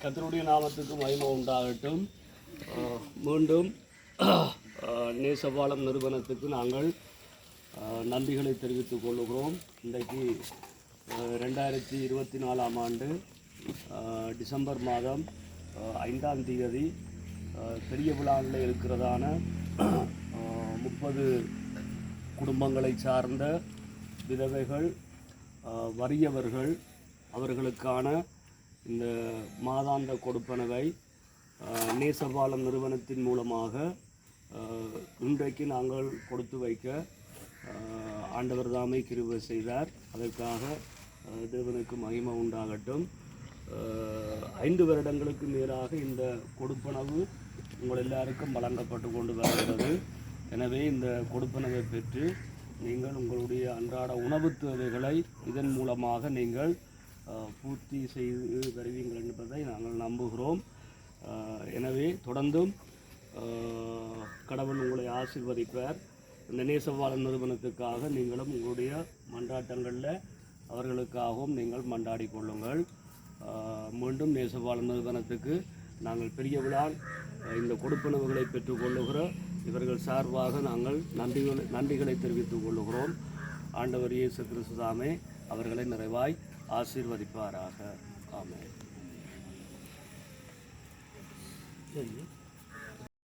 கர்த்தருடைய நாமத்துக்கு மகிமை உண்டாகட்டும். மீண்டும் நேசபாலம் நிறுவனத்துக்கு நாங்கள் நன்றிகளை தெரிவித்துக் கொள்கிறோம். இன்றைக்கு 2024 ஆண்டு டிசம்பர் மாதம் 5ஆம் தேதி பெரிய விழாவில் இருக்கிறதான 30 குடும்பங்களை சார்ந்த விதவைகள், வறியவர்கள் அவர்களுக்கான இந்த மாதாந்த கொடுப்பனவை நேசபாலம் நிறுவனத்தின் மூலமாக இன்றைக்கு நாங்கள் கொடுத்து வைக்க ஆண்டவர் தாமே கிருபை செய்தார். அதற்காக தேவனுக்கு மகிமை உண்டாகட்டும். 5 வருடங்களுக்கு மேலாக இந்த கொடுப்பனவு உங்கள் எல்லாருக்கும் வழங்கப்பட்டு கொண்டு வருகிறது. எனவே இந்த கொடுப்பனவை பெற்று நீங்கள் உங்களுடைய அன்றாட உணவு தேவைகளை இதன் மூலமாக நீங்கள் பூர்த்தி செய்து வருவீங்கள் என்பதை நாங்கள் நம்புகிறோம். எனவே தொடர்ந்தும் கடவுள் உங்களை ஆசீர்வதிப்பார். இந்த நேசபாலம் நிறுவனத்துக்காக நீங்களும் உங்களுடைய மன்றாட்டங்களில் அவர்களுக்காகவும் நீங்கள் மன்றாடி கொள்ளுங்கள். மீண்டும் நேசபாலம் நிறுவனத்துக்கு நாங்கள் பெரிய விழா இந்த கொடுப்பனவுகளை பெற்றுக்கொள்ளுகிற இவர்கள் சார்பாக நாங்கள் நன்றிகளை தெரிவித்துக் கொள்ளுகிறோம். ஆண்டவர் இயேசு கிறிஸ்து தாமே அவர்களை நிறைவாய் ஆசீர்வதிப்பாராக. ஆமென்.